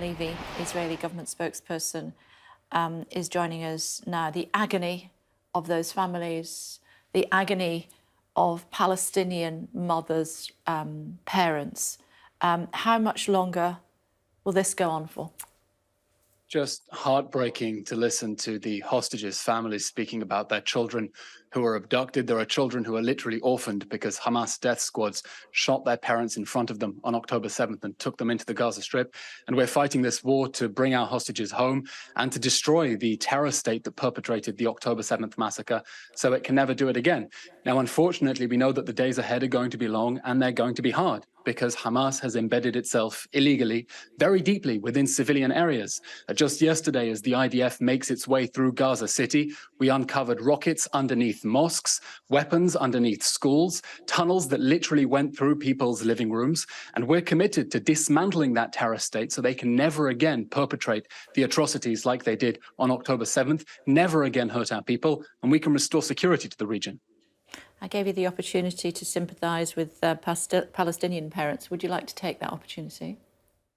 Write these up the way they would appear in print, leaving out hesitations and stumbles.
Levy, Israeli government spokesperson, is joining us now. The agony of those families, the agony of Palestinian mothers, parents. How much longer will this go on for? Just heartbreaking to listen to the hostages' families speaking about their children who were abducted. There are children who are literally orphaned because Hamas death squads shot their parents in front of them on October 7th and took them into the Gaza Strip. And we're fighting this war to bring our hostages home and to destroy the terror state that perpetrated the October 7th massacre so it can never do it again. Now, unfortunately, we know that the days ahead are going to be long and they're going to be hard because Hamas has embedded itself illegally very deeply within civilian areas. Just yesterday, as the IDF makes its way through Gaza City, we uncovered rockets underneath mosques, weapons underneath schools, tunnels that literally went through people's living rooms. And we're committed to dismantling that terror state so they can never again perpetrate the atrocities like they did on October 7th, never again hurt our people, and we can restore security to the region. I gave you the opportunity to sympathise with Palestinian parents. Would you like to take that opportunity?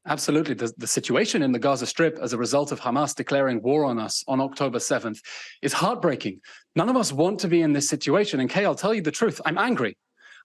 Absolutely. The situation in the Gaza Strip as a result of Hamas declaring war on us on October 7th is heartbreaking. None of us want to be in this situation. And Kay, I'll tell you the truth, I'm angry.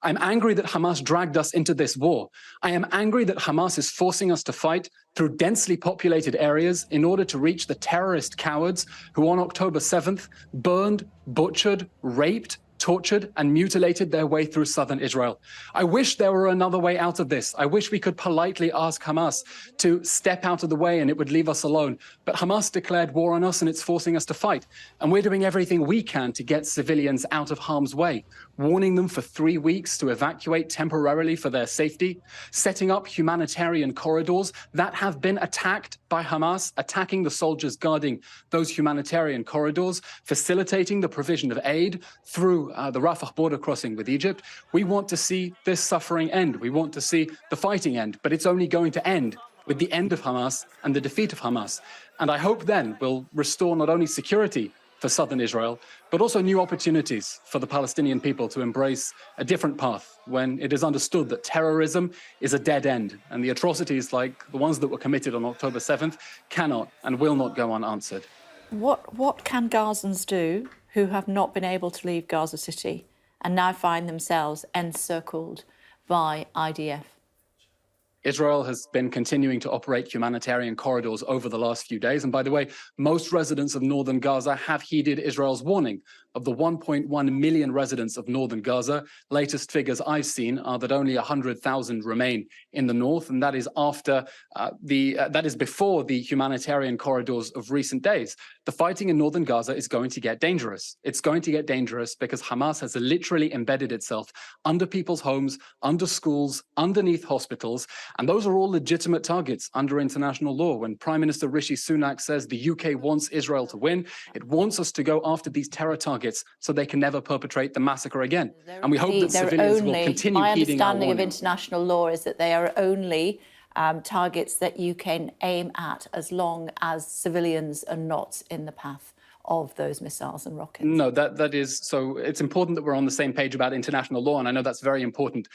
I'm angry that Hamas dragged us into this war. I am angry that Hamas is forcing us to fight through densely populated areas in order to reach the terrorist cowards who on October 7th burned, butchered, raped, tortured and mutilated their way through southern Israel. I wish there were another way out of this. I wish we could politely ask Hamas to step out of the way and it would leave us alone. But Hamas declared war on us and it's forcing us to fight. And we're doing everything we can to get civilians out of harm's way, warning them for 3 weeks to evacuate temporarily for their safety, setting up humanitarian corridors that have been attacked by Hamas, attacking the soldiers guarding those humanitarian corridors, facilitating the provision of aid through the Rafah border crossing with Egypt. We want to see this suffering end. We want to see the fighting end, but it's only going to end with the end of Hamas and the defeat of Hamas. And I hope then we'll restore not only security for southern Israel, but also new opportunities for the Palestinian people to embrace a different path when it is understood that terrorism is a dead end and the atrocities like the ones that were committed on October 7th cannot and will not go unanswered. What can Gazans do who have not been able to leave Gaza City and now find themselves encircled by IDF? Israel has been continuing to operate humanitarian corridors over the last few days. And by the way, most residents of northern Gaza have heeded Israel's warning. Of the 1.1 million residents of northern Gaza, latest figures I've seen are that only 100,000 remain in the north, and that is that is before the humanitarian corridors of recent days. The fighting in northern Gaza is going to get dangerous. It's going to get dangerous because Hamas has literally embedded itself under people's homes, under schools, underneath hospitals, and those are all legitimate targets under international law. When Prime Minister Rishi Sunak says the UK wants Israel to win, it wants us to go after these terror targets so they can never perpetrate the massacre again. And we hope that civilians will continue heeding our warning. My understanding of international law is that they are only targets that you can aim at as long as civilians are not in the path of those missiles and rockets. No, that is, so it's important that we're on the same page about international law, and I know that's very important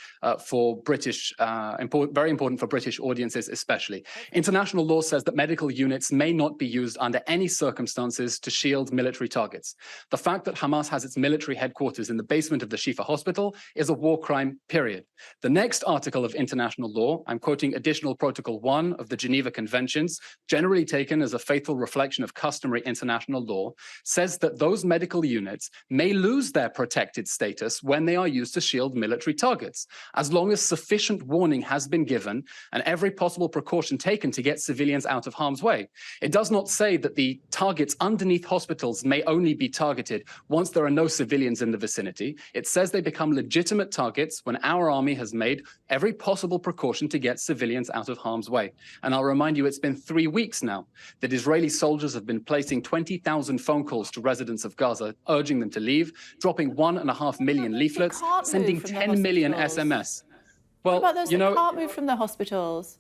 for British, very important for British audiences especially. International law says that medical units may not be used under any circumstances to shield military targets. The fact that Hamas has its military headquarters in the basement of the Shifa hospital is a war crime, period. The next article of international law, I'm quoting Additional Protocol 1 of the Geneva Conventions, generally taken as a faithful reflection of customary international law, says that those medical units may lose their protected status when they are used to shield military targets, as long as sufficient warning has been given and every possible precaution taken to get civilians out of harm's way. It does not say that the targets underneath hospitals may only be targeted once there are no civilians in the vicinity. It says they become legitimate targets when our army has made every possible precaution to get civilians out of harm's way. And I'll remind you, it's been 3 weeks now that Israeli soldiers have been placing 20,000 phone calls to residents of Gaza, urging them to leave, dropping 1.5 million leaflets, sending 10 million SMS. Well, what about those that can't move from the hospitals?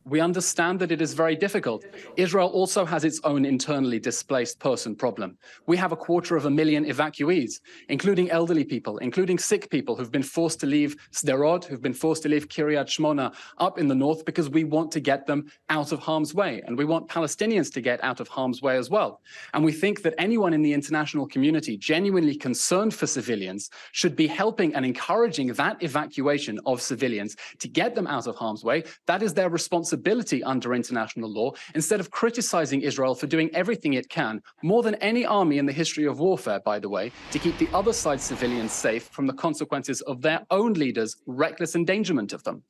We understand that it is very difficult. Israel also has its own internally displaced person problem. We have 250,000 evacuees, including elderly people, including sick people who've been forced to leave Sderot, who've been forced to leave Kiryat Shmona up in the north because we want to get them out of harm's way. And we want Palestinians to get out of harm's way as well. And we think that anyone in the international community genuinely concerned for civilians should be helping and encouraging that evacuation of civilians to get them out of harm's way. That is their responsibility under international law, instead of criticizing Israel for doing everything it can, more than any army in the history of warfare, by the way, to keep the other side's civilians safe from the consequences of their own leaders' reckless endangerment of them.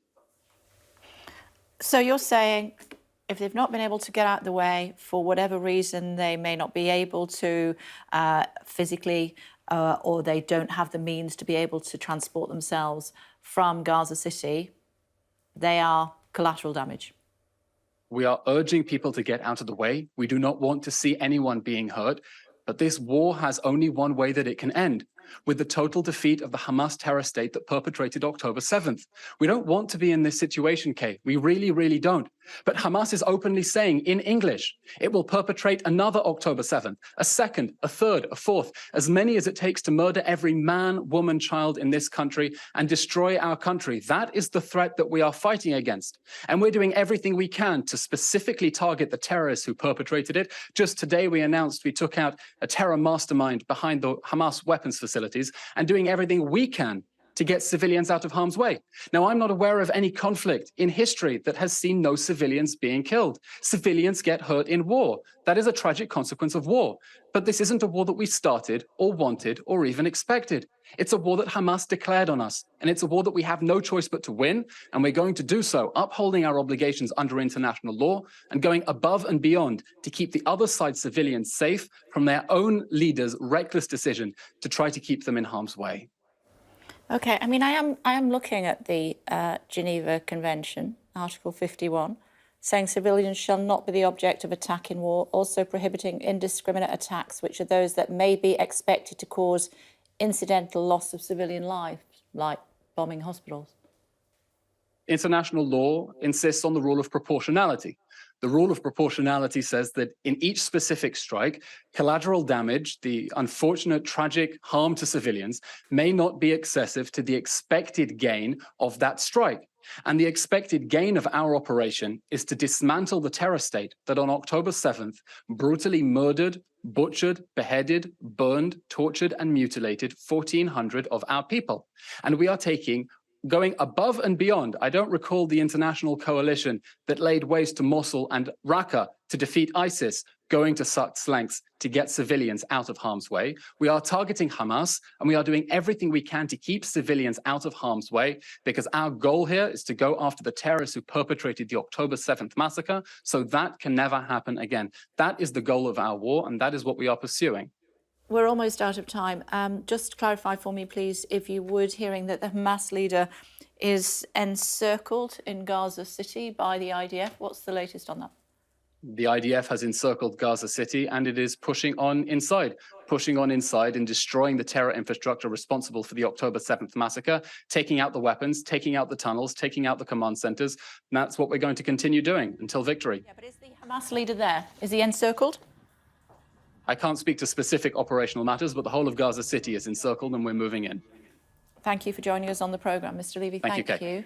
So you're saying if they've not been able to get out of the way for whatever reason, they may not be able to physically or they don't have the means to be able to transport themselves from Gaza City, they are collateral damage. We are urging people to get out of the way. We do not want to see anyone being hurt. But this war has only one way that it can end, with the total defeat of the Hamas terror state that perpetrated October 7th. We don't want to be in this situation, Kay. We really, really don't. But Hamas is openly saying in English, it will perpetrate another October 7th, a second, a third, a fourth, as many as it takes to murder every man, woman, child in this country and destroy our country. That is the threat that we are fighting against. And we're doing everything we can to specifically target the terrorists who perpetrated it. Just today, we announced we took out a terror mastermind behind the Hamas weapons facilities and doing everything we can to get civilians out of harm's way. Now, I'm not aware of any conflict in history that has seen no civilians being killed. Civilians get hurt in war. That is a tragic consequence of war. But this isn't a war that we started or wanted or even expected. It's a war that Hamas declared on us. And it's a war that we have no choice but to win. And we're going to do so, upholding our obligations under international law and going above and beyond to keep the other side's civilians safe from their own leaders' reckless decision to try to keep them in harm's way. Okay, I mean, I am looking at the Geneva Convention, Article 51, saying civilians shall not be the object of attack in war, also prohibiting indiscriminate attacks, which are those that may be expected to cause incidental loss of civilian lives, like bombing hospitals. International law insists on the rule of proportionality. The rule of proportionality says that in each specific strike, collateral damage, the unfortunate, tragic harm to civilians, may not be excessive to the expected gain of that strike. And the expected gain of our operation is to dismantle the terror state that on October 7th brutally murdered, butchered, beheaded, burned, tortured, and mutilated 1,400 of our people. And we are going above and beyond. I don't recall the international coalition that laid waste to Mosul and Raqqa to defeat ISIS going to such lengths to get civilians out of harm's way. We are targeting Hamas, and we are doing everything we can to keep civilians out of harm's way, because our goal here is to go after the terrorists who perpetrated the October 7th massacre, so that can never happen again. That is the goal of our war, and that is what we are pursuing. We're almost out of time. Just clarify for me, please, if you would, hearing that the Hamas leader is encircled in Gaza City by the IDF. What's the latest on that? The IDF has encircled Gaza City, and it is pushing on inside and destroying the terror infrastructure responsible for the October 7th massacre, taking out the weapons, taking out the tunnels, taking out the command centers. And that's what we're going to continue doing until victory. Yeah, but is the Hamas leader there? Is he encircled? I can't speak to specific operational matters, but the whole of Gaza City is encircled and we're moving in. Thank you for joining us on the programme, Mr. Levy. Thank you, Kate.